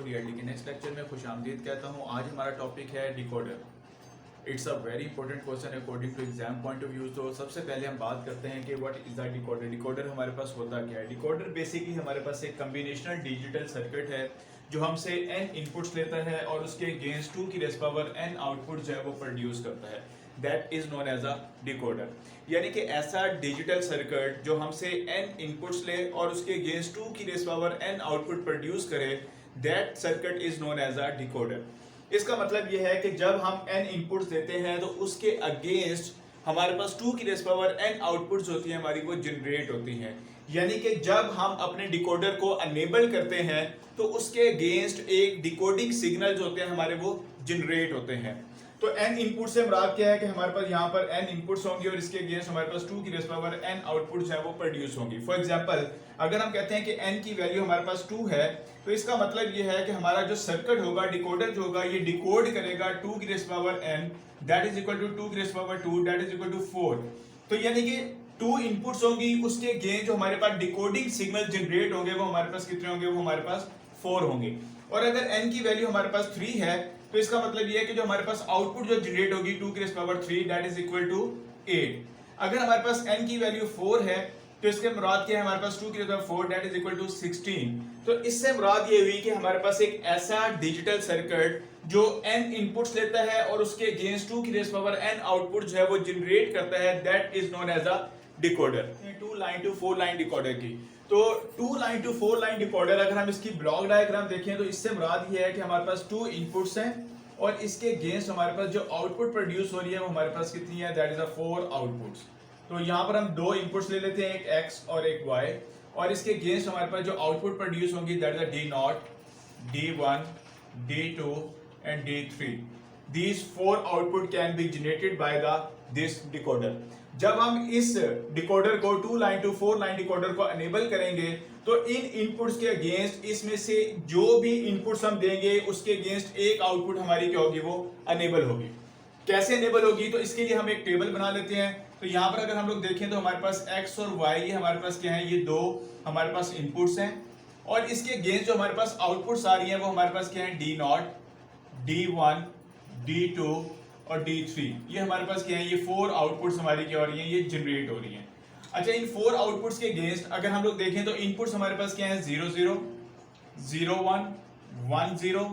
DLD के next lecture में खुश आमदीद कहता हूँ। आज हमारा टॉपिक है decoder. It's a very important question according to exam point of view. तो सबसे पहले हम बात करते हैं कि what is the decoder. Decoder हमारे पास होता क्या है। डिकोडर बेसिकली हमारे पास एक कम्बिनेशनल डिजिटल सर्किट है जो हमसे n इनपुट्स लेता है और उसके अगेंस्ट 2 की रेज़ पावर n आउटपुट जो है वो प्रोड्यूस करता है। That is known as a decoder. यानी कि ऐसा डिजिटल सर्किट जो हमसे n इनपुट्स ले और उसके अगेंस्ट 2 की raise power n output produce करे, that circuit is known as a decoder. इसका मतलब यह है कि जब हम n इनपुट्स देते हैं तो उसके अगेंस्ट हमारे पास 2 की रेज़ पावर n आउटपुट्स होती हैं हमारी, वो जनरेट होती हैं। यानी कि जब हम अपने डिकोडर को अनेबल करते हैं तो उसके अगेंस्ट एक डिकोडिंग सिग्नल जो होते हैं हमारे, वो जनरेट होते हैं। तो n इनपुट से मुराद क्या है कि हमारे पास यहाँ पर n इनपुट्स होंगे और इसके अगेंस्ट हमारे पास 2 की रेज़ पावर n आउटपुट्स हैं वो प्रोड्यूस होंगी। फॉर एग्जांपल अगर हम कहते हैं कि n की वैल्यू हमारे पास 2 है तो इसका मतलब ये है कि हमारा जो सर्किट होगा, डिकोडर जो होगा, ये डिकोड करेगा 2 की raise power n that is equal to 2 की raise power 2 that is equal to 4। तो यानी कि 2 इनपुट्स होंगी, उसके अगेंस्ट जो हमारे पास डिकोडिंग सिग्नल जनरेट होंगे वो हमारे पास कितने होंगे, वो हमारे पास 4 होंगे। और अगर n की वैल्यू हमारे पास 3 है तो इसका मतलब ये है कि जो हमारे पास आउटपुट जो जनरेट होगी 2 की raise power 3 that is equal to 8। अगर हमारे पास n की वैल्यू 4 है तो इसके मुराद क्या है, हमारे पास 2 की raise power 4 that is equal to 16। तो इससे मुराद ये हुई कि हमारे पास एक ऐसा डिजिटल सर्किट जो n इनपुट्स लेता है और उसके अगेंस्ट 2 की रेज़ पावर n आउटपुट जो है वो जनरेट करता है, that is known as a decoder. 2 line to 4 line decoder की, तो 2 लाइन टू 4 लाइन डिकोडर अगर हम इसकी ब्लॉक डायग्राम देखें तो इससे मुराद ये है कि हमारे पास 2 इनपुट्स हैं और इसके अगेंस्ट हमारे पास जो आउटपुट प्रोड्यूस हो रही है वो हमारे पास कितनी है, दैट इज अ 4 आउटपुट्स। तो यहाँ पर हम 2 इनपुट्स ले लेते हैं, एक x और एक y, और इसके अगेंस्ट हमारे पास जो आउटपुट प्रोड्यूस होंगी that is d0, d1, d2 and d3। These 4 output can be generated by this decoder। जब हम इस डिकोडर को 2 लाइन टू 4 लाइन डिकोडर को अनेबल करेंगे तो इन इनपुट्स के अगेंस्ट इसमें से जो भी इनपुट्स हम देंगे उसके अगेंस्ट एक आउटपुट हमारी क्या होगी, वो अनेबल होगी। कैसे अनेबल होगी, तो इसके लिए हम एक टेबल बना लेते हैं। तो यहाँ पर अगर हम लोग देखें तो हमारे पास x और y ये हमारे पास क्या है, ये 2 हमारे पास इनपुट्स हैं और इसके अगेंस्ट जो हमारे पास आउटपुट्स आ रही हैं वो हमारे पास क्या है, d0, d1, d2 और d3। ये हमारे पास क्या है, ये 4 आउटपुट्स हमारी क्या हो रही हैं, ये जनरेट हो रही हैं। अच्छा, इन 4 आउटपुट्स के अगेंस्ट अगर हम लोग देखें तो इनपुट्स हमारे पास क्या है, 0 0 0 1 1 0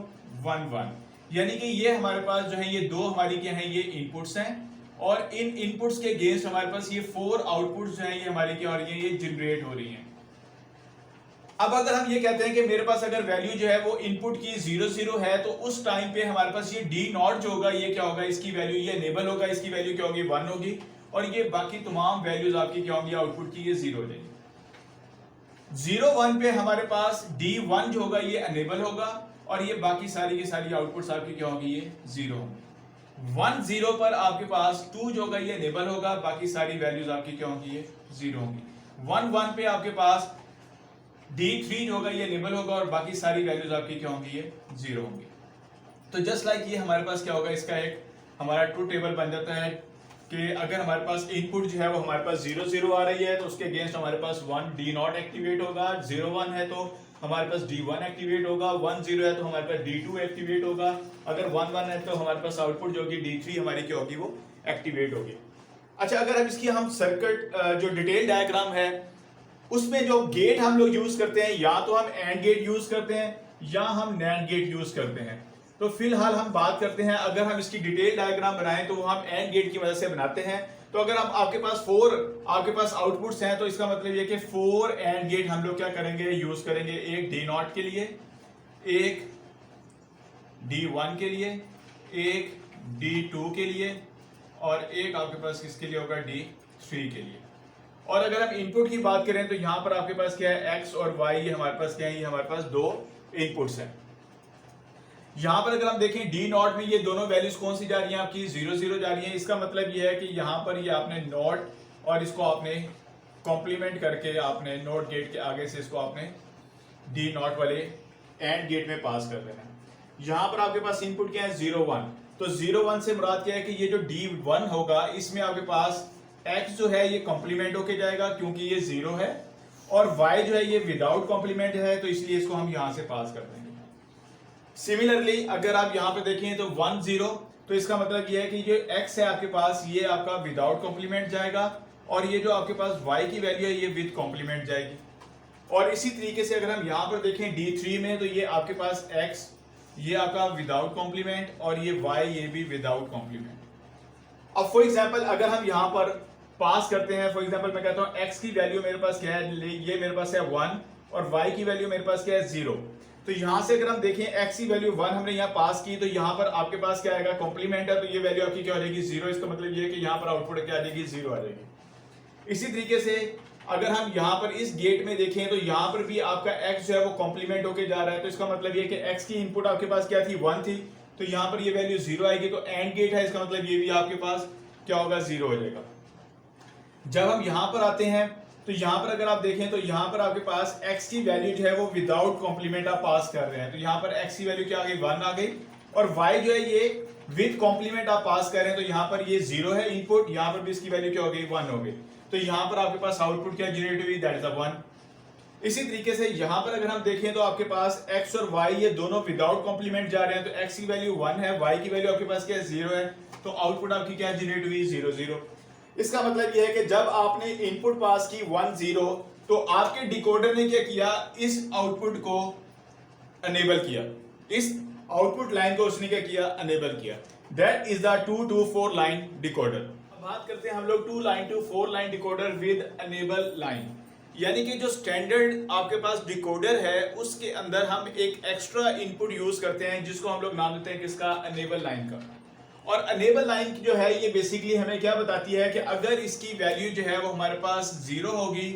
1 1। यानी कि ये हमारे पास जो है ये 2 हमारी क्या है, ये इनपुट्स हैं और इन इनपुट्स के अगेंस्ट हमारे पास ये 4 आउटपुट्स जो है ये हमारी क्या हो रही है, ये जनरेट हो रही हैं। अब अगर हम ये कहते हैं कि मेरे पास अगर वैल्यू जो है वो इनपुट की 0 0 है तो उस टाइम पे हमारे पास ये d0 जो होगा ये क्या होगा, इसकी वैल्यू ये अनेबल होगा, इसकी वैल्यू क्या होगी, 1 होगी और ये बाकी तमाम वैल्यूज आपकी क्या होंगी आउटपुट की, ये 0 हो जाएगी। 0 1 पे हमारे पास d1 जो होगा ये अनेबल होगा और ये बाकी सारी की सारी आउटपुट्स आपकी क्या होगी, ये 0 होंगी। 1 0 पर आपके पास 2 जो होगा ये अनेबल होगा, बाकी सारी वैल्यूज आपकी क्या होंगी, ये 0 होंगी। 1 1 पे आपके पास d3 जो होगा ये अनेबल होगा और बाकी सारी वैल्यूज आपकी क्या होंगी, ये 0 होंगी। तो जस्ट लाइक ये हमारे पास क्या होगा, इसका एक हमारा ट्रूथ टेबल बन जाता है कि अगर हमारे पास इनपुट जो है वो हमारे पास 0 0 आ रही है तो उसके अगेंस्ट हमारे पास 1 d0 एक्टिवेट होगा, 0 1 है तो हमारे पास d1 एक्टिवेट होगा, 1 0 है तो हमारे पास d2 एक्टिवेट होगा, अगर 1 1 है तो हमारे पास आउटपुट जो होगी d3 हमारी क्या होगी, वो एक्टिवेट होगी। अच्छा, अगर अब इसकी हम सर्किट जो डिटेल डायग्राम है उसमें जो गेट हम लोग यूज करते हैं, या तो हम एंड गेट यूज करते हैं या हम नैंड गेट यूज करते हैं। तो फिलहाल हम बात करते हैं, अगर हम इसकी डिटेल डायग्राम बनाएं तो हम एंड गेट की मदद से बनाते हैं। तो अगर हम आपके पास 4 आपके पास आउटपुट्स हैं तो इसका मतलब ये कि 4 एंड गेट हम लोग क्या करेंगे, यूज करेंगे। एक d0 के लिए, एक d1 के लिए, एक d2 के लिए और एक आपके पास किसके लिए होगा, d3 के लिए। और अगर हम इनपुट की बात करें तो यहां पर आपके पास क्या है, x और y ये हमारे पास क्या है, ये हमारे पास 2 इनपुट्स हैं। यहां पर अगर हम देखें d0 में ये दोनों वैल्यूज कौन सी जा रही हैं, आपकी 0 0 जा रही हैं। इसका मतलब ये है कि यहां पर ये आपने नॉट और इसको आपने कॉम्प्लीमेंट करके आपने नॉट गेट के आगे से इसको आपने d0 वाले एंड गेट में पास कर देना है। यहां पर आपके पास इनपुट क्या है, 0 1। तो 0 1 से मुराद क्या है कि ये जो d1 होगा इसमें आपके पास x जो है ये कॉम्प्लीमेंट होके जाएगा क्योंकि ये 0 है, और y जो है ये विदाउट कॉम्प्लीमेंट है तो इसलिए इसको हम यहां से पास कर देंगे। सिमिलरली अगर आप यहाँ पे देखें तो 1 0, तो इसका मतलब ये है कि जो x है आपके पास ये आपका विदाउट कॉम्प्लीमेंट जाएगा, और ये जो आपके पास y की वैल्यू है ये विद कॉम्प्लीमेंट जाएगी। और इसी तरीके से अगर हम यहाँ पर देखें D3 में, तो ये आपके पास x ये आपका विदाउट कॉम्प्लीमेंट और ये y ये भी विदाउट कॉम्प्लीमेंट। अब फॉर एग्जांपल अगर हम यहाँ पर पास करते हैं, फॉर एग्जांपल मैं कहता हूँ x की वैल्यू मेरे पास क्या है, ये मेरे पास है 1 और y की वैल्यू मेरे पास क्या है 0। तो यहां से अगर हम देखें x की वैल्यू 1 हमने यहाँ पास की, तो यहाँ पर आपके पास क्या आएगा, कॉम्प्लीमेंट है, तो ये वैल्यू आपकी क्या हो जाएगी 0। इसका मतलब ये है कि यहाँ पर आउटपुट क्या आ जाएगी 0 आ जाएगी। इसी तरीके से अगर हम यहाँ पर इस गेट में देखें तो यहाँ पर भी आपका x जो है वो कॉम्प्लीमेंट होके जा रहा है, तो इसका मतलब ये कि x की इनपुट आपके पास क्या थी 1 थी, तो यहाँ पर ये वैल्यू 0 आएगी, तो एंड गेट है, इसका मतलब ये भी आपके पास क्या होगा 0 हो जाएगा। जब हम यहाँ पर आते हैं तो यहाँ पर अगर आप देखें तो यहाँ पर आपके पास x की वैल्यू जो है वो विदाउट कॉम्प्लीमेंट आप पास कर रहे हैं, तो यहाँ पर x की वैल्यू क्या आ गई 1 आ गई, और y जो है ये विद कॉम्प्लीमेंट आप पास कर रहे हैं, तो यहाँ पर ये 0 है इनपुट, यहाँ पर भी इसकी वैल्यू क्या हो गई 1 हो गई, तो यहाँ पर आपके पास आउटपुट क्या जनरेट हुई, दैट इज अ 1। इसी तरीके से यहाँ पर अगर हम देखें तो आपके पास x और y ये दोनों विदाउट कॉम्प्लीमेंट जा रहे हैं, तो x की वैल्यू 1 है, y की वैल्यू आपके पास क्या है 0 है, तो आउटपुट आपकी क्या जनरेट हुई 0 0। इसका मतलब यह है कि जब आपने इनपुट पास की 1 0, तो आपके डिकोडर ने क्या किया, इस आउटपुट को अनेबल किया, इस आउटपुट लाइन को उसने क्या किया, अनेबल किया। That is the 2 to 4 line decoder. अब बात करते हैं हम लोग 2 line to 4 line decoder with enable line, यानी कि जो स्टैंडर्ड आपके पास डिकोडर है उसके अंदर हम एक एक्स्ट्रा इनपुट यूज करते हैं जिसको हम लोग नाम देते हैं किसका, अनेबल लाइन का। और अनेबल लाइन जो है ये बेसिकली हमें क्या बताती है कि अगर इसकी वैल्यू जो है वो हमारे पास 0 होगी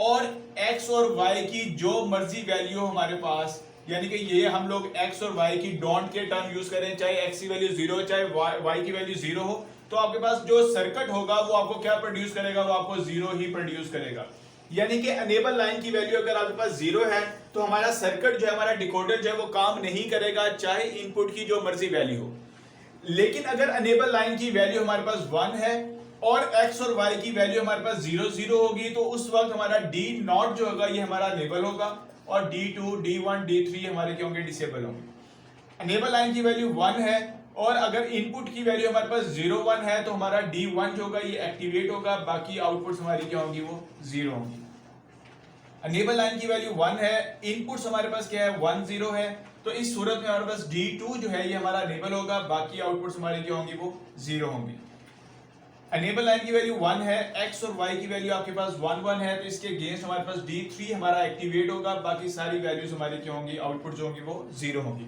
और x और y की जो मर्जी वैल्यू हो हमारे पास, यानी कि ये हम लोग x और y की डोंट के टर्म यूज करें, चाहे x की वैल्यू 0 हो चाहे y की वैल्यू 0 हो, तो आपके पास जो सर्किट होगा वो आपको क्या प्रोड्यूस करेगा, वो आपको 0 ही प्रोड्यूस करेगा। यानी कि अनेबल लाइन की वैल्यू अगर आपके पास 0 है तो हमारा सर्किट जो है, हमारा डिकोडर जो है वो काम नहीं करेगा, चाहे इनपुट की जो मर्जी वैल्यू हो। लेकिन अगर अनेबल लाइन की वैल्यू हमारे पास 1 है और x और y की वैल्यू हमारे पास 0 0 होगी, तो उस वक्त हमारा D0 जो होगा ये हमारा अनेबल होगा और D2 D1 D3 हमारे क्या होंगे, डिसेबल होंगे। अनेबल लाइन की वैल्यू 1 है और अगर इनपुट की वैल्यू हमारे पास 0 1 है तो हमारा D1 जो होगा ये एक्टिवेट होगा, बाकी आउटपुट्स हमारी क्या होंगी, वो 0 होंगी। अनेबल लाइन की वैल्यू 1 है, इनपुट्स हमारे पास क्या है 1 0 है, तो इस सूरत में हमारे पास D2 जो है ये हमारा अनेबल होगा, बाकी आउटपुट्स हमारी क्या होंगी, वो 0 होंगी। अनेबल लाइन की वैल्यू 1 है, x और y की वैल्यू आपके पास 1 1 है, तो इसके अगेंस्ट हमारे पास D3 हमारा एक्टिवेट होगा, बाकी सारी वैल्यूज हमारी क्या होंगी, आउटपुट जो होंगी वो 0 होंगी।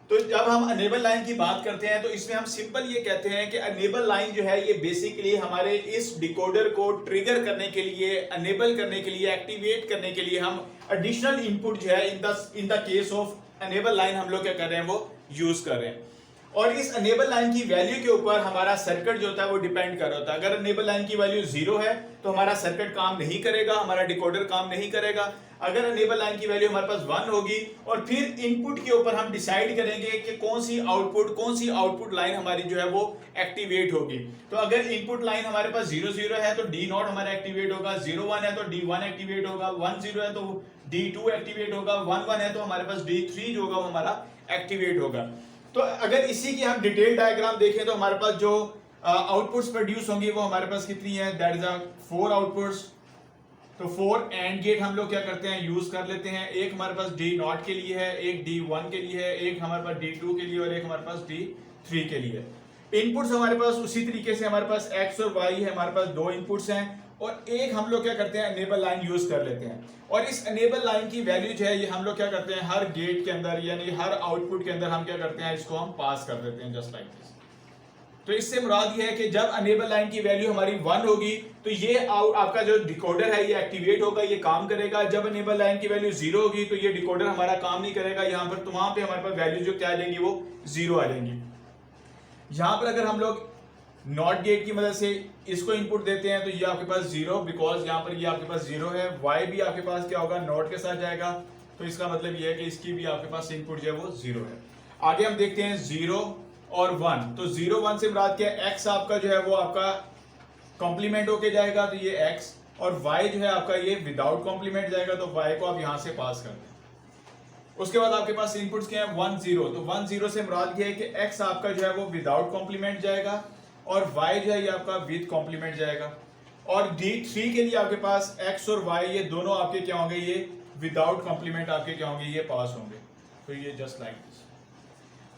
तो जब हम अनेबल लाइन की बात करते हैं तो इसमें हम सिंपल ये कहते हैं कि अनेबल लाइन जो है ये बेसिकली हमारे इस डिकोडर को ट्रिगर करने के लिए, अनेबल करने के लिए, एक्टिवेट करने के लिए हम एडिशनल इनपुट जो है in the case of enable line हम लोग क्या कर रहे हैं, वो यूज कर रहे हैं। और इस अनेबल लाइन की वैल्यू के ऊपर हमारा सर्किट जो होता है वो डिपेंड कर रहा होता है। अगर अनेबल लाइन की वैल्यू 0 है तो हमारा सर्किट काम नहीं करेगा, हमारा डिकोडर काम नहीं करेगा। अगर अनेबल लाइन की वैल्यू हमारे पास 1 होगी और फिर इनपुट के ऊपर हम डिसाइड करेंगे कि कौन सी आउटपुट लाइन हमारी जो है वो एक्टिवेट होगी। तो अगर इनपुट लाइन हमारे पास 0 0 है तो D0 हमारा एक्टिवेट होगा, 0 1 है तो D1 एक्टिवेट होगा, 1 0 है तो D2 एक्टिवेट होगा, 1 1 है तो हमारे पास D3 जो होगा वो हमारा एक्टिवेट होगा। तो अगर इसी की हम डिटेल डायग्राम देखें तो हमारे पास जो आउटपुट्स प्रोड्यूस होंगी वो हमारे पास कितनी है, दैट इज 4 आउटपुट्स। तो 4 एंड गेट हम लोग क्या करते हैं, यूज कर लेते हैं। एक हमारे पास D0 के लिए है, एक D1 के लिए है, एक हमारे पास D2 के लिए और एक हमारे पास D3 के लिए। इनपुट्स हमारे पास उसी तरीके से हमारे पास x और y है, हमारे पास 2 इनपुट्स हैं और एक हम लोग क्या करते हैं, अनेबल लाइन यूज कर लेते हैं। और इस अनेबल लाइन की वैल्यू जो है ये हम लोग क्या करते हैं, हर गेट के अंदर यानी हर आउटपुट के अंदर हम क्या करते हैं, इसको हम पास कर देते हैं जस्ट लाइक दिस। तो इससे मुराद ये है कि जब अनेबल लाइन की वैल्यू हमारी 1 होगी तो ये आपका जो डिकोडर है ये एक्टिवेट होगा, ये काम करेगा। जब अनेबल लाइन की वैल्यू 0 होगी तो ये डिकोडर हमारा काम नहीं करेगा, यहाँ पर तो वहां पे हमारे पास वैल्यू जो क्या आ जाएंगी, वो 0 आ जाएंगी। यहाँ पर अगर हम लोग नॉट गेट की मदद से इसको इनपुट देते हैं तो ये आपके पास 0, बिकॉज यहाँ पर ये आपके पास 0 है। y भी आपके पास क्या होगा, नॉट के साथ जाएगा, तो इसका मतलब ये है कि इसकी भी आपके पास इनपुट जो है वो 0 है। आगे हम देखते हैं 0 और 1। तो 0 1 से मुराद क्या है, x आपका जो है वो आपका कॉम्प्लीमेंट होके जाएगा, तो ये x, और y जो है आपका ये विदाउट कॉम्प्लीमेंट जाएगा, तो y को आप यहां से पास कर दें। उसके बाद आपके पास इनपुट्स क्या है 1 0, तो 1 0 से मुराद ये है कि x आपका जो है वो विदाउट कॉम्प्लीमेंट जाएगा और y जो है ये आपका विद कॉम्प्लीमेंट जाएगा। और D3 के लिए आपके पास x और y ये दोनों आपके क्या होंगे, ये विदाउट कॉम्प्लीमेंट आपके क्या होंगे, ये पास होंगे। तो ये जस्ट लाइक दिस।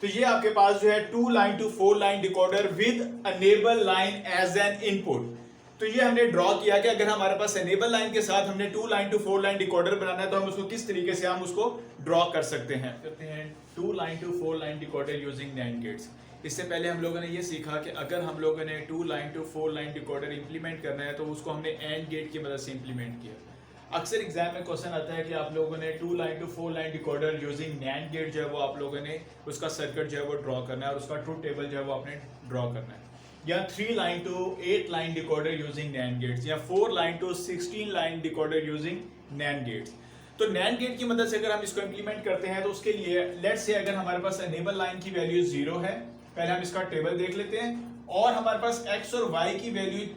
तो ये आपके पास जो है 2 line to 4 line decoder with enable line as an input. तो ये हमने ड्रॉ किया कि अगर हमारे पास एनेबल लाइन के साथ हमने 2 लाइन टू 4 लाइन डिकोडर बनाना है तो हम उसको किस तरीके से हम उसको ड्रॉ कर सकते हैं 2 line to 4 line decoder using NAND gates. इससे पहले हम लोगों ने ये सीखा कि अगर हम लोगों ने 2 line to 4 line decoder implement करना है तो उसको हमने AND गेट की मदद से इंप्लीमेंट किया। अक्सर एग्जाम में क्वेश्चन आता है कि आप लोगों ने 2 line to 4 line decoder using NAND gate जो है वो आप लोगों ने उसका सर्किट जो है वो ड्रॉ करना है और उसका ट्रूथ टेबल जो है वो आपने ड्रॉ करना है, या 3 line to 8 line decoder using NAND gates, या 4 line to 16 line decoder using NAND gates. तो NAND गेट की मदद से अगर हम इसको इंप्लीमेंट करते हैं तो उसके लिए लेट्स से अगर हमारे पास एनेबल लाइन की वैल्यू 0 है, पहले हम इसका टेबल देख लेते हैं, और हमारे पास x और y की वैल्यू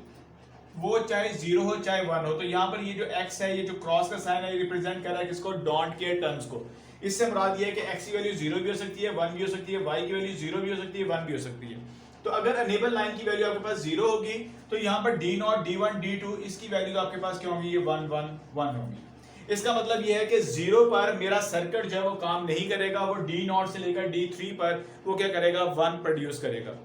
वो चाहे 0 हो चाहे 1 हो, तो यहाँ पर ये जो x है, ये जो क्रॉस का साइन है, ये रिप्रेजेंट कर रहा है किसको, डोंट केयर टर्म्स को। इससे मुराद ये है कि x की वैल्यू 0 भी हो सकती है, 1 भी हो सकती है, y की वैल्यू 0 भी हो सकती है, 1 भी हो सकती है। तो अगर अनेबल लाइन की वैल्यू आपके पास 0 होगी तो यहाँ पर D0, D1, D2 इसकी वैल्यू तो आपके पास क्या होगी, ये 1 1 1 होगी। इसका मतलब ये है कि 0 पर मेरा सर्किट जो है वो काम नहीं करेगा, वो D0 से लेकर D3 पर वो क्या करेगा, 1 प्रोड्यूस करेगा।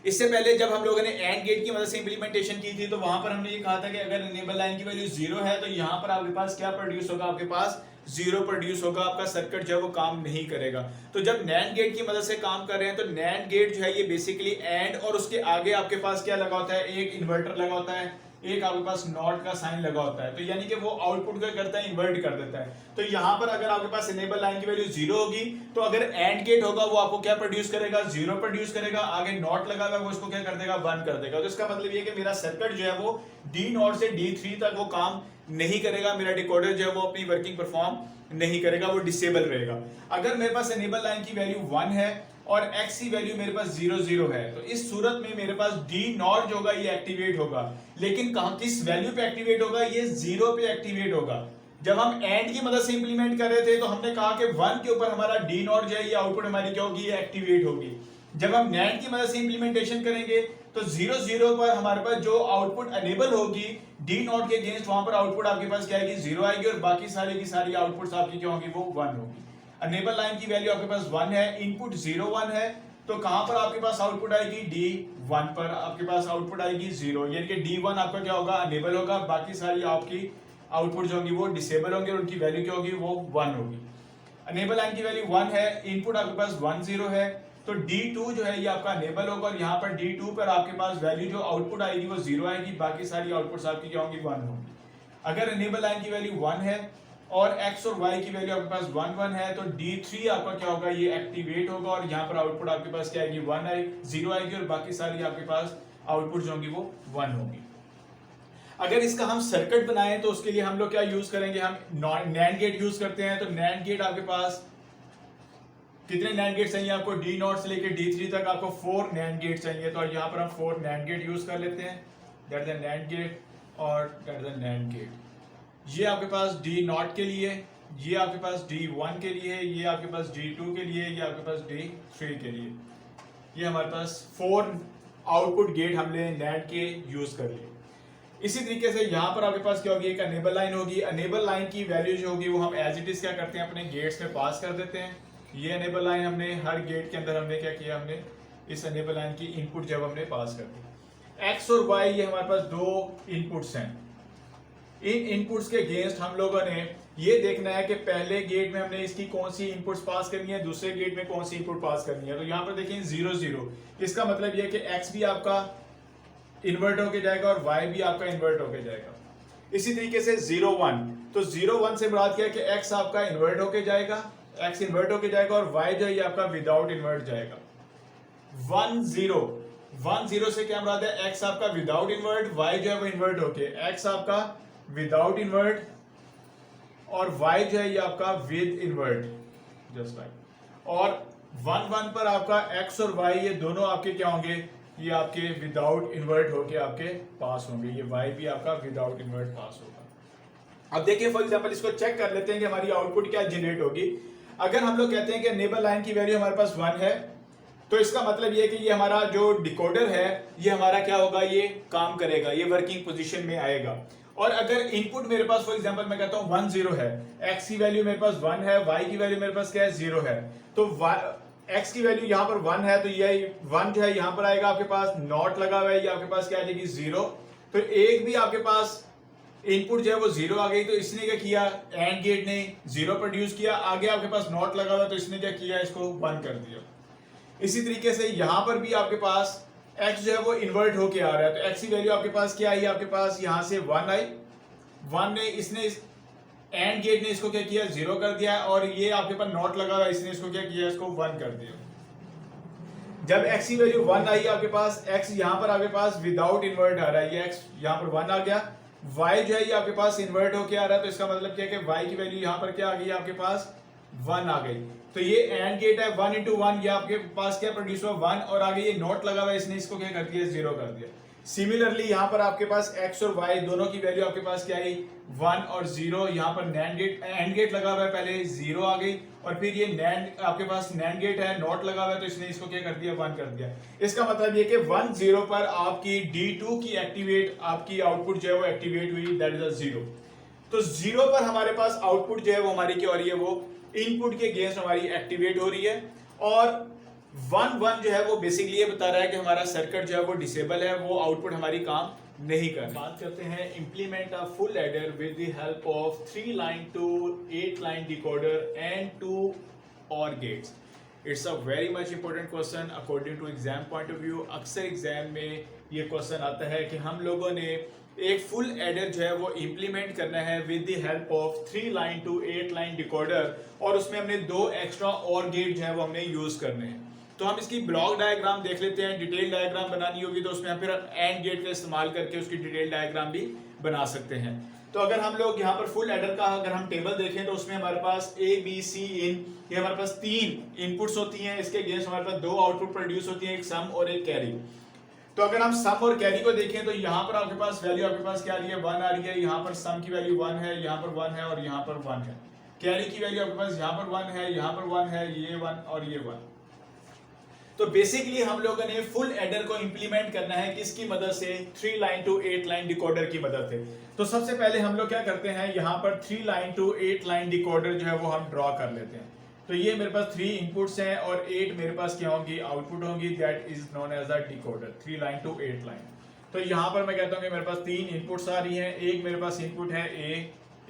इससे पहले जब हम लोगों ने AND गेट की मदद से इंप्लीमेंटेशन की थी तो वहां पर हमने ये कहा था कि अगर एनेबल लाइन की वैल्यू 0 है तो यहाँ पर आपके पास क्या प्रोड्यूस होगा, आपके पास 0 प्रोड्यूस होगा, आपका सर्किट जो है वो काम नहीं करेगा। तो जब NAND गेट की मदद से काम कर रहे हैं तो NAND गेट जो है ये बेसिकली AND और उसके आगे आपके पास क्या लगा होता है, एक इन्वर्टर लगा होता है, एक आपके पास नॉट का साइन लगा होता है। तो यानी कि वो आउटपुट क्या करता है, इन्वर्ट कर देता है। तो यहाँ पर अगर आपके पास एनेबल लाइन की वैल्यू 0 होगी तो अगर एंड गेट होगा वो आपको क्या प्रोड्यूस करेगा, 0 प्रोड्यूस करेगा, आगे नॉट लगा हुआ वो इसको क्या कर देगा, 1 कर देगा। तो इसका मतलब ये कि मेरा सर्किट जो है वो D0 से D3 तक वो काम नहीं करेगा, मेरा डिकोडर जो है वो अपनी वर्किंग परफॉर्म नहीं करेगा, वो डिसेबल रहेगा। अगर मेरे पास एनेबल लाइन की वैल्यू 1 है और x की वैल्यू मेरे पास 0 0 है तो इस सूरत में मेरे पास D0 जो होगा ये एक्टिवेट होगा, लेकिन कहां किस वैल्यू पे एक्टिवेट होगा, ये 0 पे एक्टिवेट होगा। जब हम एंड की मदद से इंप्लीमेंट कर रहे थे तो हमने कहा कि 1 के ऊपर हमारा D0 जो है ये आउटपुट हमारी क्या होगी, ये एक्टिवेट होगी। जब हम NAND की मदद से इंप्लीमेंटेशन करेंगे तो 0 0 पर हमारे पास जो आउटपुट अनेबल होगी D0 के अगेंस्ट, वहां पर आउटपुट आपके पास क्या आएगी, 0 आएगी, और बाकी सारी की सारी आउटपुट्स आपकी क्या होगी, वो 1 होगी। अनेबल लाइन की वैल्यू आपके पास 1 है, इनपुट 0 1 है, तो कहां पर आपके पास आउटपुट आएगी, D1 पर आपके पास आउटपुट आएगी 0, यानी कि D1 आपका क्या होगा, अनेबल होगा, बाकी सारी आपकी आउटपुट जो होंगी वो डिसेबल होंगे और उनकी वैल्यू क्या होगी, वो 1 होगी। अनेबल लाइन की वैल्यू 1 है, इनपुट आपके पास 1 0 है, तो D2 जो है ये आपका अनेबल होगा, और यहाँ पर D2 पर आपके पास वैल्यू जो आउटपुट आएगी वो 0 आएगी, बाकी सारी आउटपुट्स आपकी क्या होंगी, 1 होंगी। अगर अनेबल लाइन की वैल्यू 1 है और x और y की वैल्यू आपके पास 1 1 है तो D3 आपका क्या होगा, ये एक्टिवेट होगा, और यहाँ पर आउटपुट आपके पास क्या आएगी, 1 आएगी, 0 आएगी, और बाकी सारी आपके पास आउटपुट जो होंगी वो 1 होगी। अगर इसका हम सर्किट बनाएं तो उसके लिए हम लोग क्या यूज करेंगे, हम NAND गेट यूज करते हैं। तो NAND गेट आपके पास कितने NAND गेट चाहिए आपको, D0 से लेकर D3 तक आपको 4 NAND गेट चाहिए। तो यहाँ पर हम 4 NAND गेट यूज कर लेते हैं, दैट इज NAND गेट और दैट इज NAND गेट। ये आपके पास D0 के लिए, ये आपके पास D1 के लिए, ये आपके पास D2 के लिए, ये आपके पास D3 के लिए। ये हमारे पास 4 आउटपुट गेट हमने NAND के यूज कर लिए। इसी तरीके से यहाँ पर आपके पास क्या होगी, एक अनेबल लाइन होगी। अनेबल लाइन की वैल्यू जो होगी वो हम एज इट इज क्या करते हैं, अपने गेट्स में पास कर देते हैं। ये अनेबल लाइन हमने हर गेट के अंदर हमने क्या किया, हमने इस अनेबल लाइन की इनपुट जब हमने पास कर दी। एक्स और वाई ये हमारे पास 2 इनपुट्स हैं। इन इनपुट्स के अगेंस्ट हम लोगों ने ये देखना है कि पहले गेट में हमने इसकी कौन सी इनपुट्स पास करनी है, दूसरे गेट में कौन सी इनपुट पास करनी है। तो यहाँ पर देखें 0 0, इसका मतलब ये कि x भी आपका इन्वर्ट होके जाएगा और y भी आपका इन्वर्ट होके जाएगा। इसी तरीके से 0 1, तो 0 1 से मुराद क्या है कि x आपका इन्वर्ट होके जाएगा, x इन्वर्ट होके जाएगा, और y जो है आपका विदाउट इन्वर्ट जाएगा। 1 0, 1 0 से क्या मुराद है, x आपका विदाउट इन्वर्ट, y जो है वो इन्वर्ट होके, x आपका विदाउट इन्वर्ट और y जो है ये आपका विद इन्वर्ट, जस्ट लाइक। और 1 1 पर आपका x और y ये दोनों आपके क्या होंगे, ये आपके विदाउट इन्वर्ट होके आपके पास होंगे, ये y भी आपका विदाउट इन्वर्ट पास होगा। अब देखिए फॉर एग्जांपल इसको चेक कर लेते हैं कि हमारी आउटपुट क्या जनरेट होगी। अगर हम लोग कहते हैं कि नेबल लाइन की वैल्यू हमारे पास 1 है, तो इसका मतलब ये है कि ये हमारा जो डिकोडर है ये हमारा क्या होगा, ये काम करेगा, ये वर्किंग पोजीशन में आएगा। और अगर इनपुट मेरे पास फॉर एग्जांपल मैं कहता हूं 1 0 है, x की वैल्यू मेरे पास 1 है, y की वैल्यू मेरे पास क्या है 0 है, तो x की वैल्यू यहां पर 1 है, तो ये 1 जो है यहां पर आएगा आपके पास, नॉट लगा हुआ है, ये आपके पास क्या आ जाएगी 0। तो एक भी आपके पास इनपुट जो है वो 0 आ गई, तो इसने क्या किया, एंड गेट ने 0 प्रोड्यूस किया, आगे आपके पास नॉट लगा हुआ, तो इसने क्या किया, इसको 1 कर दिया। इसी तरीके से यहां पर भी आपके पास x जो है वो इन्वर्ट होके आ रहा है, तो x की वैल्यू आपके पास क्या आई, आपके पास यहां से 1 आई, 1 ने इसने एंड गेट ने इसको क्या किया 0 कर दिया, और ये आपके पास नॉट लगा हुआ, इसने इसको क्या किया, इसको 1 कर दिया। जब x की वैल्यू 1 आई आपके पास, x यहां पर आपके पास विदाउट इन्वर्ट आ रहा है, ये x यहां पर 1 आ गया, y जो है ये आपके पास इन्वर्ट होके आ रहा है, तो इसका मतलब क्या है कि y की वैल्यू यहां पर क्या आ गई, आपके पास 1 आ गई। तो ये एंड गेट है, 1 into 1, ये आपके पास क्या प्रोड्यूस हुआ 1, और आगे ये नॉट लगा हुआ है, इसने इसको क्या कर दिया 0 कर दिया। सिमिलरली यहां पर आपके पास x और y दोनों की वैल्यू आपके पास क्या आई 1 और 0, यहां पर नैंड गेट एंड गेट लगा हुआ है, पहले 0 आ गई, और फिर ये नैंड आपके पास नैंड गेट है, नॉट लगा हुआ है, तो इसने इसको क्या कर दिया 1 कर दिया। इसका मतलब ये कि 1 0 पर आपकी D2 की एक्टिवेट आपकी आउटपुट जो है वो एक्टिवेट हुई, दैट इज अ 0। तो 0 पर हमारे पास आउटपुट जो है वो हमारी क्या हो रही है, वो इनपुट के अगेंस्ट हमारी एक्टिवेट हो रही है, और 1 1 जो है वो बेसिकली ये बता रहा है कि हमारा सर्किट जो है वो डिसेबल है, वो आउटपुट हमारी काम नहीं कर। बात करते हैं implement a full adder with the help of 3 line to 8 line decoder and 2 OR gates. It's a very much important question according to exam point of view. अक्सर एग्जाम में ये क्वेश्चन आता है कि हम लोगों ने एक फुल एडर जो है वो इंप्लीमेंट करना है with the help of 3 line to 8 line decoder, और उसमें हमने 2 एक्स्ट्रा OR गेट जो है वो हमने यूज करने हैं। तो हम इसकी ब्लॉक डायग्राम देख लेते हैं, डिटेल डायग्राम बनानी होगी तो उसमें हम फिर एंड गेट का इस्तेमाल करके उसकी डिटेल डायग्राम भी बना सकते हैं। तो अगर हम लोग यहाँ पर फुल एडर का अगर हम टेबल देखें तो उसमें हमारे पास A B C इन, ये हमारे पास 3 इनपुट्स होती हैं, इसके अगेंस्ट हमारे पास 2 आउटपुट प्रोड्यूस होती हैं, एक सम और एक कैरी। तो अगर हम सम और कैरी को देखें तो यहाँ पर आपके पास वैल्यू आपके पास क्या आ रही है 1 आ रही है, यहाँ पर सम की वैल्यू 1 है, यहाँ पर 1 है और यहाँ पर 1 है। कैरी की वैल्यू आपके पास यहाँ पर 1 है, यहाँ पर 1 है, ये 1 और ये 1। तो बेसिकली हम लोगों ने फुल एडर को इंप्लीमेंट करना है किसकी मदद से, 3 लाइन टू 8 लाइन डिकोडर की मदद से। तो सबसे पहले हम लोग क्या करते हैं, यहाँ पर 3 लाइन टू 8 लाइन डिकोडर जो है वो हम ड्रॉ कर लेते हैं। तो ये मेरे पास 3 इनपुट्स हैं और 8 मेरे पास क्या होंगी, आउटपुट होंगी, that is known as a decoder. 3 line to 8 line. तो यहाँ पर मैं कहता हूँ कि मेरे पास 3 इनपुट्स आ रही हैं, एक मेरे पास इनपुट है A,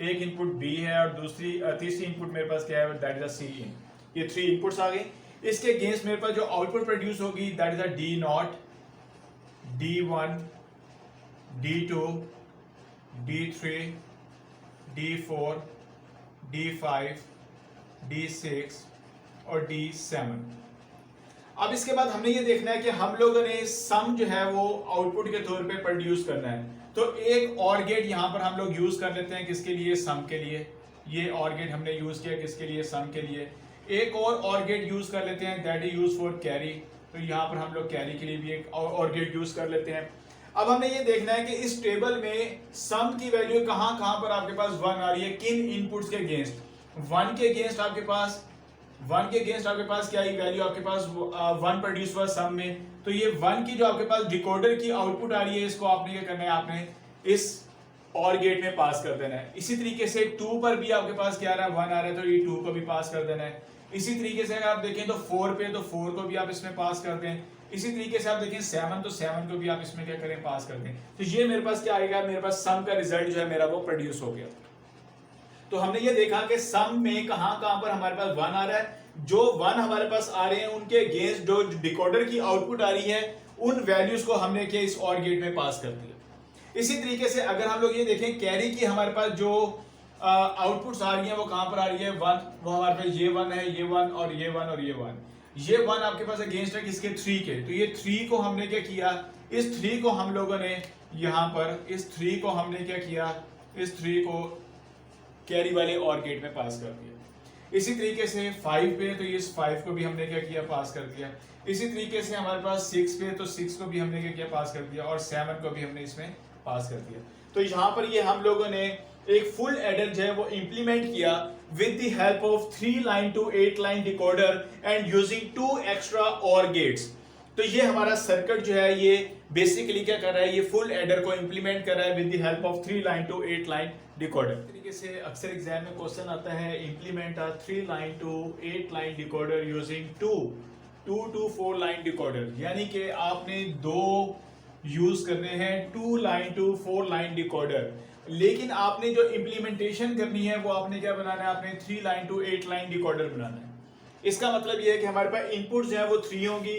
एक इनपुट B है, और तीसरी इनपुट मेरे पास क्या है, दैट इज अ C इन। ये 3 इनपुट्स आ गई। इसके अगेंस्ट मेरे पास जो आउटपुट प्रोड्यूस होगी that is a D0, D1, D2, D3, D4, D5, D6 और D7। अब इसके बाद हमने ये देखना है कि हम लोगों ने सम जो है वो आउटपुट के तौर पे प्रोड्यूस करना है। तो एक OR गेट यहां पर हम लोग यूज कर लेते हैं, किसके लिए, सम के लिए। ये OR गेट हमने यूज किया किसके लिए, सम के लिए। एक और OR गेट यूज कर लेते हैं, that is use for carry. तो यहाँ पर हम लोग कैरी के लिए भी एक OR गेट यूज कर लेते हैं। अब हमने ये देखना है कि इस टेबल में सम की वैल्यू कहां कहां पर आपके पास 1 आ रही है, किन इनपुट्स के अगेंस्ट। 1 के अगेंस्ट आपके पास क्या ही वैल्यू आपके पास 1 प्रोड्यूस हुआ सम में। तो ये 1 की जो आपके पास डिकोडर की आउटपुट आ रही है, इसको आपने क्या करना है, आपने इस OR गेट में पास कर देना है। इसी तरीके से 2 पर भी आपके पास क्या आ रहा है, 1 आ रहा है, तो ये 2 को भी पास कर देना है। इसी तरीके से अगर आप देखें तो 4 पे, तो 4 को भी आप इसमें पास कर दें। इसी तरीके से आप देखें 7, तो 7 को भी आप इसमें क्या करें, पास कर दें। तो ये मेरे पास क्या आएगा, मेरे पास सम का रिजल्ट जो है मेरा वो प्रोड्यूस हो गया। तो हमने ये देखा कि सम में कहां कहां पर हमारे पास 1 आ रहा है, जो 1 हमारे पास आ रहे हैं उनके अगेंस्ट जो डिकोडर की आउटपुट आ रही है, उन वैल्यूज को हमने क्या इस OR गेट में पास कर दिया। इसी तरीके से अगर हम लोग ये देखें कैरी की हमारे पास जो आउटपुट्स आ रही है वो कहां पर आ रही है, 1, वो हमारे पास ये 1 है, ये 1 और ये 1 और ये 1। ये 1 आपके पास अगेंस्ट है किसके, 3 के। तो ये 3 को हमने क्या किया, इस 3 को हम लोगों ने यहां पर इस 3 को हमने क्या किया, इस 3 को कैरी वाले OR गेट में पास कर दिया। इसी तरीके से 5 पे, तो इस 5 को भी हमने क्या किया, पास कर दिया। इसी तरीके से हमारे पास 6 पे, तो 6 को भी हमने क्या किया, पास कर दिया, और 7 को भी हमने इसमें पास कर दिया। तो यहाँ पर ये हम लोगों ने एक फुल एडर जो है वो इंप्लीमेंट किया with the help of 3 line to 8 line decoder and using 2 extra OR gates. तो ये हमारा सर्किट जो है ये बेसिकली क्या कर रहा है, ये फुल एडर को इंप्लीमेंट कर रहा है with the help of 3 line to 8 line decoder. इस तरीके से अक्सर एग्जाम में क्वेश्चन आता है, implement a 3 line to 8 line decoder using 2 to 4 line decoder. यानी कि आपने दो यूज करने हैं 2 लाइन टू 4 लाइन डिकोडर, लेकिन आपने जो इंप्लीमेंटेशन करनी है वो आपने क्या बनाना है, आपने 3 लाइन टू 8 लाइन डिकोडर बनाना है। इसका मतलब ये है कि हमारे पास इनपुट जो है वो 3 होंगी,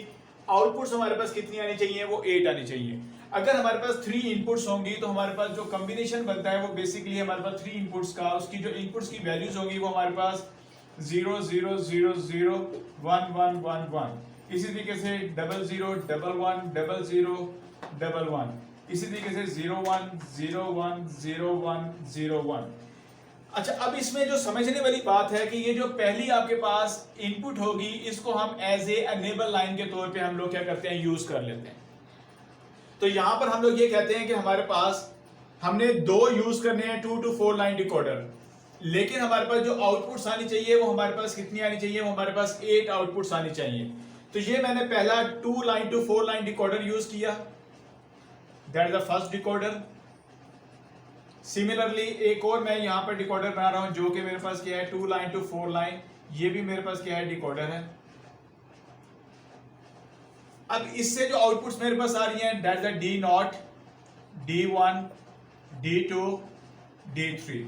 आउटपुट्स हमारे पास कितनी आनी चाहिए, वो 8 आनी चाहिए। अगर हमारे पास 3 इनपुट्स होंगी तो हमारे पास जो कॉम्बिनेशन बनता है वो बेसिकली हमारे पास 3 इनपुट्स का, उसकी जो इनपुट्स की वैल्यूज होगी वो हमारे पास 0 0 0 0 1 1 1 1, इसी तरीके से 0 0 1 1 0 0 1 1, इसी तरीके से 0 1 0 1 0 1 0 1। अच्छा, अब इसमें जो समझने वाली बात है कि ये जो पहली आपके पास इनपुट होगी इसको हम एज ए अनेबल लाइन के तौर पे हम लोग क्या करते हैं, यूज कर लेते हैं। तो यहां पर हम लोग ये कहते हैं कि हमारे पास हमने दो यूज करने हैं 2 to 4 लाइन डिकोडर, लेकिन हमारे पास जो आउटपुट्स आनी चाहिए वो हमारे पास कितनी आनी चाहिए, वो हमारे पास 8 आउटपुट्स आनी चाहिए। तो ये मैंने पहला 2 line to 4 line decoder use किया, that is the first decoder. Similarly एक और मैं यहां पर डिकोडर बना रहा हूं जो कि मेरे पास क्या है 2 लाइन टू 4 लाइन, ये भी मेरे पास क्या है, डिकोडर है। अब इससे जो आउटपुट्स मेरे पास आ रही हैं that is D0, D1, D2, D3।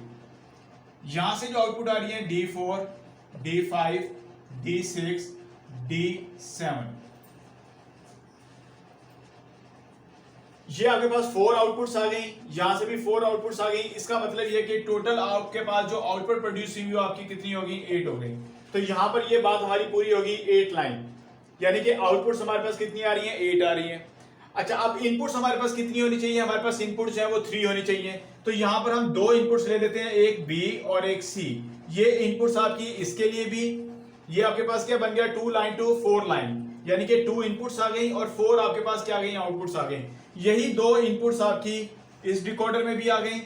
यहां से जो आउटपुट आ रही है D4, D5, D6, D7। ये आपके पास 4 आउटपुट्स आ गई, यहां से भी 4 आउटपुट्स आ गई। इसका मतलब ये कि टोटल आपके पास जो आउटपुट प्रोड्यूस हुई वो आपकी कितनी होगी, 8 हो गई। तो यहां पर ये बात हमारी पूरी होगी 8 लाइन, यानी कि आउटपुट्स हमारे पास कितनी आ रही हैं, 8 आ रही हैं। अच्छा, अब इनपुट्स हमारे पास कितनी होनी चाहिए, हमारे पास इनपुट्स जो है वो 3 होनी चाहिए। तो यहां पर हम दो इनपुट्स ले लेते हैं, एक B और एक C। ये इनपुट्स आपकी इसके लिए भी, ये आपके पास क्या बन गया 2 लाइन टू 4 लाइन, यानी कि 2 इनपुट्स आ गई और 4 आपके पास क्या आ गई, आउटपुट्स आ गई। यही दो इनपुट्स आपकी इस डिकोडर में भी आ गई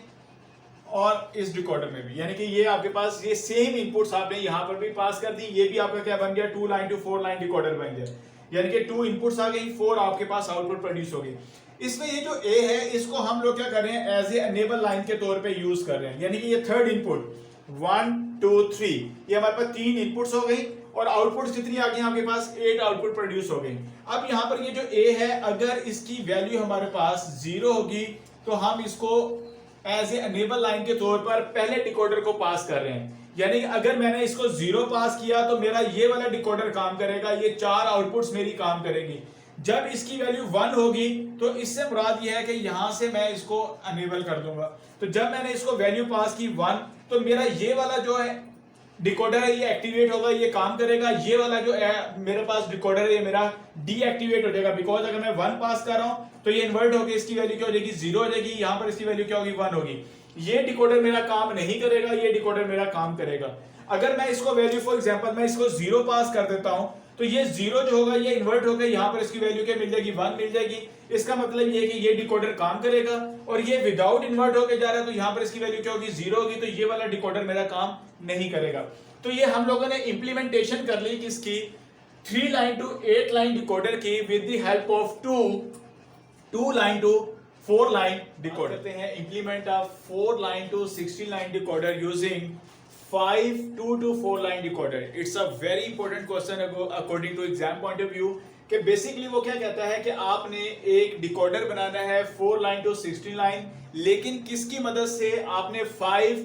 और इस डिकोडर में भी, यानी कि ये आपके पास ये सेम इनपुट्स आपने यहां पर भी पास कर दी। ये भी आपका क्या बन गया 2 लाइन टू 4 लाइन डिकोडर बन गया, यानी कि 2 इनपुट्स आ गई, 4 आपके पास आउटपुट प्रोड्यूस हो गई। इसमें ये जो A है इसको हम लोग क्या कर रहे हैं, एज ए अनेबल लाइन के तौर पे यूज कर रहे हैं, यानी कि ये थर्ड इनपुट 1 2 3, ये हमारे पास 3 इनपुट्स हो गई और आउटपुट्स कितनी आ गई आपके पास, 8 आउटपुट प्रोड्यूस हो गई। अब यहां पर ये जो A है अगर इसकी वैल्यू हमारे पास 0 होगी तो हम इसको एज ए अनेबल लाइन के तौर पर पहले डिकोडर को पास कर रहे हैं। यानी कि अगर मैंने इसको 0 पास किया तो मेरा ये वाला डिकोडर काम करेगा, ये 4 आउटपुट्स मेरी काम करेगी। जब इसकी वैल्यू 1 होगी तो इससे मुराद ये है कि यहां से मैं इसको अनेबल कर दूंगा। तो जब मैंने इसको वैल्यू पास की 1 तो मेरा ये वाला जो है डिकोडर है ये एक्टिवेट होगा, ये काम करेगा। ये वाला जो है मेरे पास डिकोडर है ये मेरा डीएक्टिवेट हो जाएगा, बिकॉज अगर मैं 1 पास कर रहा हूं तो ये इन्वर्ट होकर इसकी वैल्यू क्या हो जाएगी, 0 हो जाएगी। यहां पर इसकी वैल्यू क्या होगी, 1 होगी। ये डिकोडर मेरा काम नहीं करेगा, ये डिकोडर मेरा काम करेगा। अगर मैं इसको वैल्यू फॉर एग्जांपल मैं इसको 0 पास कर देता हूं तो ये 0 जो होगा ये इन्वर्ट होकर यहां पर इसकी वैल्यू क्या मिल जाएगी, 1 मिल जाएगी। इसका मतलब ये कि ये डिकोडर काम करेगा और ये विदाउट इन्वर्ट होकर जा रहा है तो यहां पर इसकी वैल्यू क्या होगी, 0 होगी। तो ये वाला डिकोडर मेरा काम नहीं करेगा। तो ये हम लोगों ने इंप्लीमेंटेशन कर ली किसकी, 3 लाइन टू 8 लाइन डिकोडर की with the help of 2 line to 4 line decoder. करते हैं implement a 4 line to 16 line decoder using 2 to 4 line decoder. It's a very important question according to exam point of view कि basically वो क्या कहता है कि आपने एक डिकोडर बनाना है 4 लाइन टू 16 लाइन, लेकिन किसकी मदद से, आपने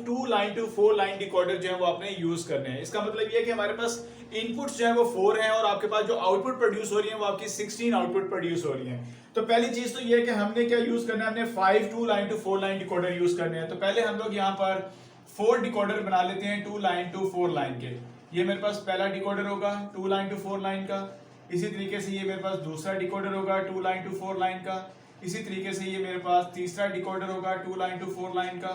2 लाइन टू 4 लाइन डिकोडर जो है वो आपने यूज करने हैं। इसका मतलब ये है कि हमारे पास इनपुट्स जो है वो 4 हैं और आपके पास जो आउटपुट प्रोड्यूस हो रही है वो आपकी 16 आउटपुट प्रोड्यूस हो रही है। तो पहली चीज तो ये है कि हमने क्या यूज करना है, हमने 2 line to 4 line decoder use करने हैं। तो पहले हम लोग यहाँ पर 4 डिकोडर बना लेते हैं 2 लाइन टू 4 लाइन के। ये मेरे पास पहला डिकोडर होगा 2 लाइन टू 4 लाइन का। इसी तरीके से ये मेरे पास दूसरा डिकोडर होगा 2 लाइन टू 4 लाइन का। इसी तरीके से ये मेरे पास तीसरा डिकोडर होगा 2 लाइन टू 4 लाइन का।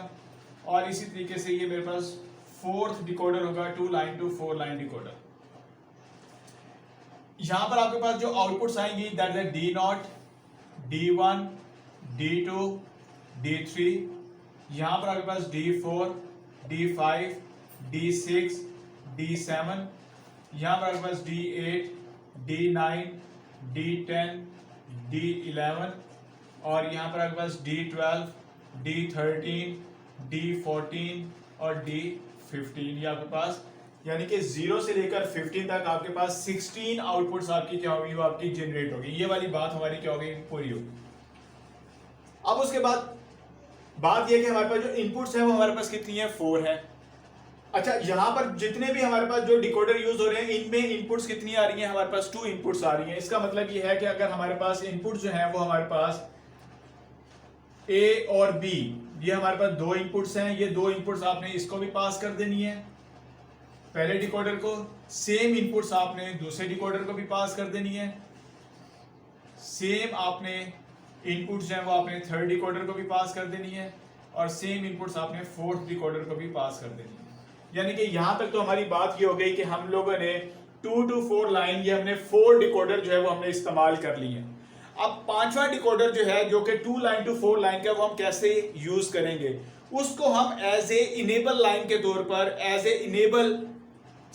और इसी तरीके से ये मेरे पास 4th डिकोडर होगा 2 लाइन टू 4 लाइन डिकोडर। यहां पर आपके पास जो आउटपुट्स आएंगी that is D0, D1, D2, D3, यहाँ पर आपके पास D4, D5, D6, D7, यहाँ पर आपके पास D8, D9, D10, D11 और यहाँ पर आपके पास D12, D13, D14 और D15 ये आपके पास, यानी कि 0 से लेकर 15 तक आपके पास 16 आउटपुट्स आपकी क्या होगी, वो आपकी जनरेट होगी। ये वाली बात हमारी क्या होगी, पूरी होगी। अब उसके बाद बात यह कि हमारे पास जो इनपुट्स हैं वो हमारे पास कितनी है, 4 है। अच्छा, यहां पर जितने भी हमारे पास जो डिकोडर यूज हो रहे हैं इनमें इनपुट्स कितनी आ रही हैं, हमारे पास 2 इनपुट्स आ रही हैं। इसका मतलब ये है कि अगर हमारे पास इनपुट जो है वो हमारे पास ए और बी, ये हमारे पास 2 इनपुट्स हैं, ये 2 इनपुट्स आपने इसको भी पास कर देनी है पहले डिकोडर को, सेम इनपुट्स आपने दूसरे डिकोडर को भी पास कर देनी है, सेम आपने इनपुट्स हैं वो आपने थर्ड डिकोडर को भी पास कर देनी है और सेम इनपुट्स आपने फोर्थ डिकोडर को भी पास कर देनी है। यानी कि यहां तक तो हमारी बात ये हो गई कि हम लोगों ने 2 to 4 लाइन, ये हमने 4 डिकोडर जो है वो हमने इस्तेमाल कर ली है। अब 5वां डिकोडर जो है जो कि 2 लाइन to 4 लाइन का, वो हम कैसे यूज करेंगे, उसको हम एज ए इनेबल लाइन के तौर पर, एज ए इनेबल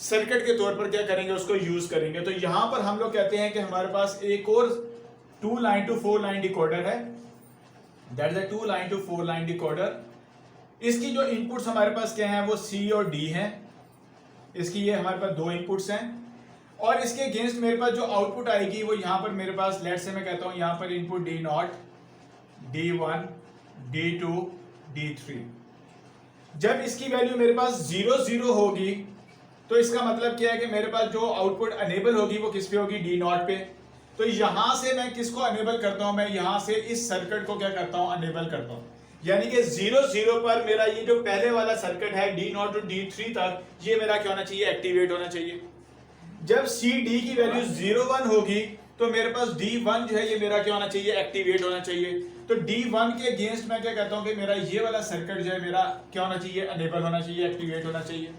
सर्किट के तौर पर क्या करेंगे, उसको यूज करेंगे। तो यहां पर हम लोग कहते हैं कि हमारे पास एक और 2 लाइन to 4 लाइन डिकोडर है, that is a 2 line to 4 line decoder. इसकी जो इनपुट्स हमारे पास क्या हैं, वो C और D हैं। इसकी ये हमारे पास 2 इनपुट्स हैं और इसके अगेंस्ट मेरे पास जो आउटपुट आएगी वो यहां पर मेरे पास, लेट से मैं कहता हूं यहां पर input D0, D1, D2, D3। जब इसकी वैल्यू मेरे पास 0 0 होगी तो इसका मतलब क्या है कि मेरे पास जो आउटपुट अनेबल होगी वो किस पे होगी, D0 पे। तो यहां से मैं किसको अनेबल करता हूं, मैं यहां से इस सर्किट को क्या करता हूं, अनेबल करता हूं। यानी कि 0 0 पर मेरा ये जो पहले वाला सर्किट है D0 to D3 तक, ये मेरा क्या होना चाहिए, एक्टिवेट होना चाहिए। जब C D की वैल्यू 0 1 होगी तो मेरे पास D1 जो है ये मेरा क्या होना चाहिए, एक्टिवेट होना चाहिए। तो D1 के अगेंस्ट मैं क्या कहता हूं कि मेरा ये वाला सर्किट जो है मेरा क्या होना चाहिए, अनेबल होना चाहिए, एक्टिवेट होना चाहिए।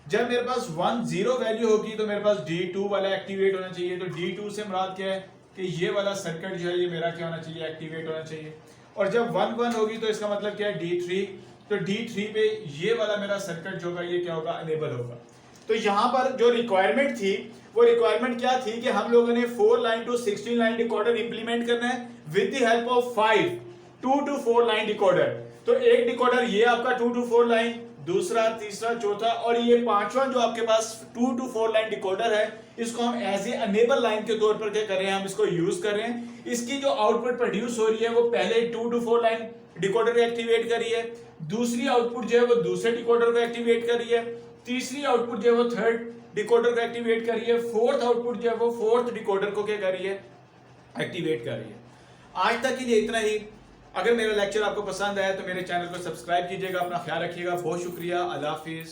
जब मेरे पास 1 0 वैल्यू होगी तो मेरे पास D2 वाला एक्टिवेट होना चाहिए। तो D2 से मुराद क्या है कि ये वाला सर्किट जो है ये मेरा क्या होना चाहिए, एक्टिवेट होना चाहिए। और जब 1 1 होगी तो इसका मतलब क्या है, D3। तो D3 पे ये वाला मेरा सर्किट जो होगा ये क्या होगा, अनेबल होगा। तो यहाँ पर जो रिक्वायरमेंट थी वो रिक्वायरमेंट क्या थी कि हम लोगों ने 4 line to 16 line decoder implement करना है with the help of 5 2 to 4 line decoder. तो एक डिकोडर ये आपका 2 to 4 लाइन, दूसरा, तीसरा, चौथा और ये 5वां जो आपके पास 2 to 4 लाइन डिकोडर है, इसको हम एज ए अनेबल लाइन के तौर पर क्या कर रहे हैं, हम इसको यूज कर रहे हैं। इसकी जो आउटपुट प्रोड्यूस हो रही है वो पहले 2 to 4 लाइन डिकोडर को एक्टिवेट कर रही है, दूसरी आउटपुट जो है वो दूसरे डिकोडर को एक्टिवेट कर रही है, तीसरी आउटपुट जो है वो थर्ड डिकोडर को एक्टिवेट कर रही है, फोर्थ आउटपुट जो है वो फोर्थ डिकोडर को क्या कर रही है, एक्टिवेट कर रही है। आज तक के लिए इतना ही। अगर मेरा लेक्चर आपको पसंद आया तो मेरे चैनल को सब्सक्राइब कीजिएगा। अपना ख्याल रखिएगा। बहुत शुक्रिया। अल्लाह हाफिज।